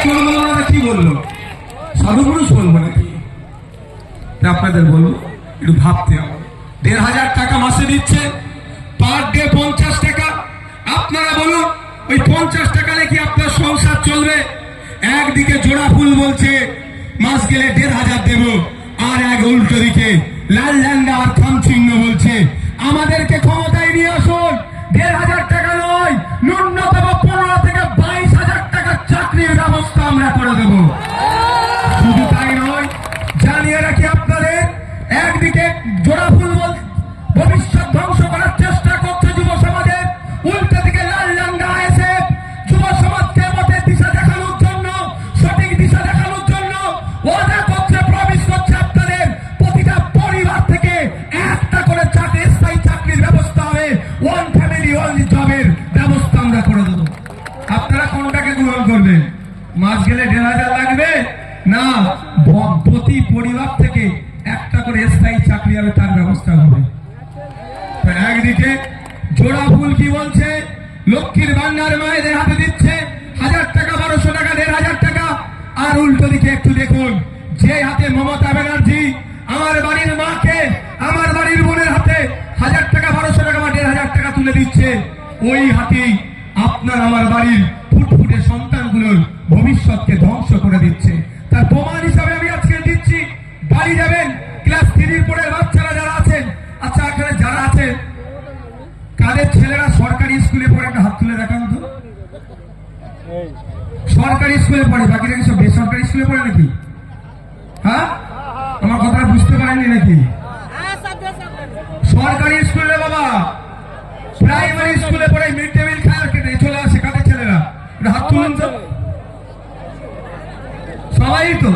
কি বললো সাধুপুরুষ বলবো নাকি? আপনাদের বলবো একটু ভাবতে হবে। ১,৫০০ টাকা মাসে দিচ্ছে, পার ডে ৫০ টাকা। আপনারা বলুন ওই ৫০ টাকা নাকি আপনার সংসার চলবে? একদিকে জোড়া ফুল বলছে মাস গেলে ১,৫০০ দেব, আর এক উল্টো দিকে লাল ঝান্ডা আর খাম চিহ্ন বলছে আমাদেরকে ক্ষমতায় নিয়ে আসুন। ১,৫০০ টাকা নয়, ন্যূনতম ১৫ থেকে ২২,০০০ টাকার চাকরির ব্যবস্থা আমরা করে দেব। শুধু তাই নয়, জানিয়ে রাখি আপনাদের, একদিকে জোড়া ফুল ভবিষ্যৎ ধ্বংস করার চেষ্টা করছে যুব সমাজের, উল্টো দিকে লাল ঝান্ডা এসে যুব সমাজকে পথে দিশা দেখানোর জন্য, সঠিক দিশা দেখানোর জন্য ওয়াদা করছে, প্রমিস করছে আপনাদের প্রতিটা পরিবার থেকে একটা করে চাকরি, স্থায়ী চাকরির ব্যবস্থা হবে, ওয়ান ফ্যামিলি ওয়ান জবের ব্যবস্থা আমরা করে দেবো। আপনারা কোনটাকে গ্রহণ করবেন? মাস গেলে ১,৫০০ লাগবে না, প্রতি পরিবার থেকে একটা করে স্থায়ী চাকরি হবে, তার ব্যবস্থা হবে। একদিকে জোড়া ফুল কি বলছে, লক্ষ্মীর ভান্ডার মায়েদের হাতে দিচ্ছে ১,০০০ টাকা, ১২০০ টাকা, ১,৫০০ টাকা। আর উল্টো দিকে একটু দেখুন, যে হাতে মমতা ব্যানার্জি আমার বাড়ির মাকে, আমার বাড়ির বোনের হাতে ১,০০০ টাকা, ১২০০ টাকা বা ১,৫০০ টাকা তুলে দিচ্ছে, ওই হাতেই আপনার আমার বাড়ির ফুটফুটে সন্তানগুলোর ভবিষ্যৎকে ধ্বংস করে দিচ্ছে। তার প্রমাণ হিসাবে আমি আজকে দিচ্ছি। বাড়ি যাবেন, ক্লাস 3 পড়ে বাচ্চারা যারা আছেন, আচ্ছা এখানে যারা আছেন কাদের ছেলেরা সরকারি স্কুলে পড়ে, একটা হাত তুলে দেখান তো। সরকারি স্কুলে পড়ে, বাকিরা কি সব বেসরকারি স্কুলে পড়ে নাকি? হ্যাঁ, আমার কথাটা বুঝতে পারেননি নাকি? সরকারি স্কুলে বাবা, প্রাইমারি স্কুলে পড়ে, মিড ডে মিল খায় কেটে চলে আসে, কাদের ছেলেরা? হাত তুলুন তো। সবাই তো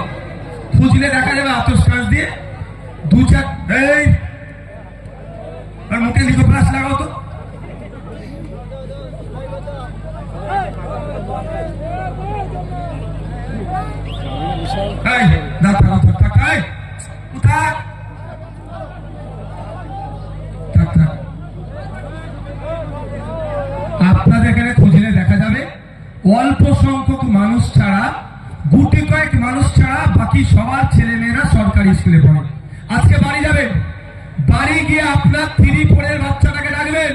খুঁজলে দেখা যাবে আতস কাজ দিয়ে ২-৪ এই আর মুখে লিখো প্লাস লাগাও তো। আপনাদের এখানে খুঁজলে দেখা যাবে অল্প সংখ্যক মানুষ ছাড়া, গুটি কয়েক মানুষ ছাড়া বাকি সবার ছেলে মেয়েরা সরকারি স্কুলে পড়ে। আজকে বাড়ি যাবেন, বাড়ি গিয়ে আপনার 3-4 এর বাচ্চাটাকে ডাকবেন,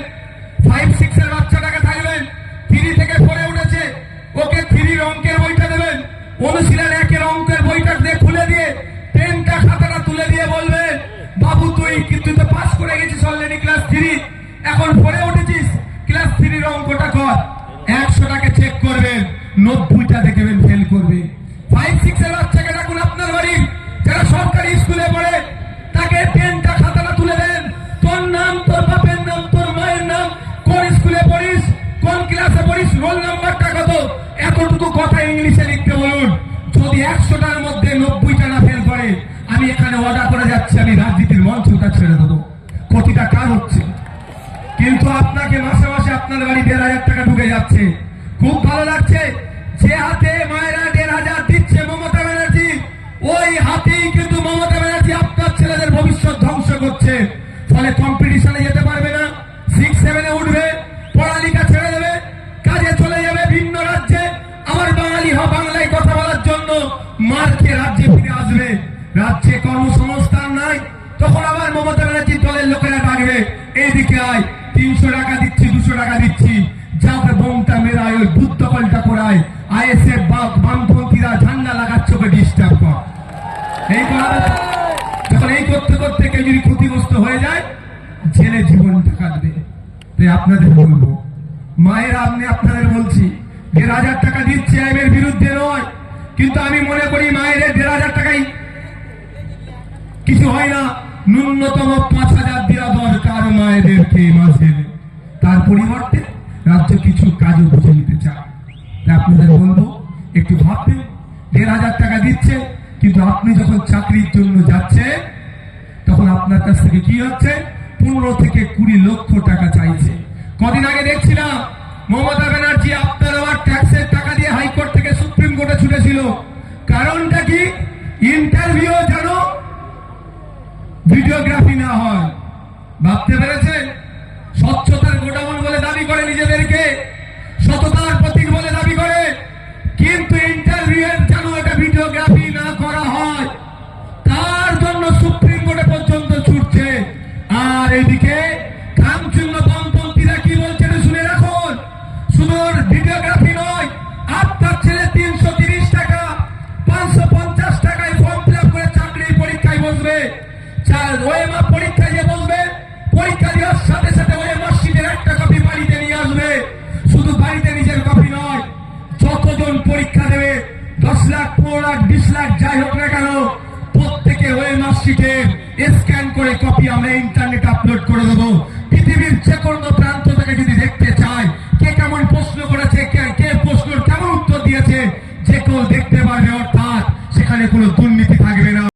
5-6 এর বাচ্চাটাকে থাকবেন, 3 থেকে 4 উঠেছে, ওকে 3 অঙ্কের বইটা দেবেন, অনুশীলন 1-এর অঙ্কের বইটা দিয়ে খুলে দিয়ে পেনটা খাতাটা তুলে দিয়ে বলবেন, বাবু তুই তো পাস করে গেছিস অলরেডি ক্লাস 3, এখন 4 এ উঠেছিস, ক্লাস 3 অঙ্কটা কর। 100টাকে চেক করবেন, 90টা দেখবেন ফেল করবে। 5-6 এর বাচ্চাকে ডাকুন আপনার বাড়ির, যারা সরকারি স্কুলে পড়ে, তাকে পেনটা খাতাটা তুলে দেন, তোর নাম, তোর বাপের নাম, তোর মায়ের নাম, কোন স্কুলে পড়িস, কোন ক্লাসে পড়িস, রোল নাম্বারটা কত, এতটুকু কথা ইংলিশে লিখতে বলুন। যদি 100টার মধ্যে 90টা না ফেল করে, আমি এখানে অর্ডার করে যাচ্ছি, আমি রাজনীতির মঞ্চটা ছেড়ে দেবো। কোটিটা কার হচ্ছে, কিন্তু আপনাকে মাসে মাসে আপনার বাড়ি ১,৫০০ টাকা ঢুকে যাচ্ছে। খুব ভালো লাগছে, যে হাতে মায়েরা ১,৫০০ দিচ্ছে মমতা ব্যানার্জি, ওই হাতেই কিন্তু মমতা ব্যানার্জি আপনার ছেলেদের ভবিষ্যৎ ধ্বংস করছে। ফলে কম্পিটিশনে যেতে পারবে না, 6-7 এ উঠবে, পড়ালেখা ছেড়ে দেবে, কাজে চলে যাবে ভিন্ন রাজ্যে। আমার বাঙালি বাংলায় কথা বলার জন্য মার খেয়ে রাজ্যে ফিরে আসবে। রাজ্যে কর্মসংস্থান নাই, তখন আবার মমতা ব্যানার্জি দলের লোকেরা ডাকবে, এইদিকে আয়, ৩০০ টাকা দিচ্ছি, ২০০ টাকা দিচ্ছি, যাতে বোমটা মেরায়, ওই বুদ্ধ কলটা করায়, আইএসএফ বামপন্থীরা ঝান্ডা লাগাচ্ছে, ওকে ডিস্টার্ব কর। এই যখন এই করতে করতে কেউ যদি ক্ষতিগ্রস্ত হয়ে যায়, জেলে জীবনটা কাটবে। তাই আপনাদের বলবো, মায়ের আপনাদের বলছি, ১,৫০০ টাকা দিচ্ছে, আইনের বিরুদ্ধে নয়, কিন্তু আমি মনে করি মায়ের ১,৫০০ টাকাই কিছু হয় না, ন্যূনতম ৫,০০০ দেওয়া দরকার মায়েদেরকে মাসে। তার পরিবর্তে রাজ্য কিছু কাজও বুঝে নিতে চায়। তাই আপনাদের বলবো একটু ভাববেন, ১,৫০০ টাকা দিচ্ছে, কিন্তু আপনি যখন চাকরির জন্য যাচ্ছে, তখন আপনার কাছ থেকে কি হচ্ছে, ১৫ থেকে ২০ লক্ষ টাকা চাইছে। কদিন আগে দেখছিলাম মমতা ব্যানার্জি আপনার আমার ট্যাক্সের টাকা দিয়ে হাইকোর্ট থেকে সুপ্রিম কোর্টে ছুটেছিল। কারণটা কি, ইন্টারভিউ যেন ভিডিওগ্রাফি না হয়। ভাবতে পেরেছেন? স্বচ্ছতার গোডাউন বলে দাবি করে নিজেদেরকে, সততার প্রতীক বলে দাবি করে, কিন্তু ইন্টারভিউ এইদিকে কামচূর্ণ বামপন্থীরা কি বলছে শুনে রাখুন। শুধু ভিডিওগ্রাফি নয়, আপনার ছেলে 330 টাকা 550 টাকায় ফর্ম ফিল আপ করে চাকরির পরীক্ষায় বসবে। ওএমআর পরীক্ষায় যে বসবে, পরীক্ষা দেওয়ার সাথে সাথে ওএমআর শিটের একটা কপি বাড়িতে নিয়ে আসবে। শুধু বাড়িতে নিজের কপি নয়, যতজন পরীক্ষা দেবে 10 লাখ 15 লাখ 20 লাখ যাই হোক না কেন, প্রত্যেকে ওএমআর শিটের স্ক্যান করে কপি আমরা ইন্টারনেটে আপলোড করে দেবো। পৃথিবীর যে কোনো প্রান্ত থেকে যদি দেখতে চায় কে কেমন প্রশ্ন করেছে, কে প্রশ্নের কেমন উত্তর দিয়েছে, যে কেউ দেখতে পারবে। অর্থাৎ সেখানে কোনো দুর্নীতি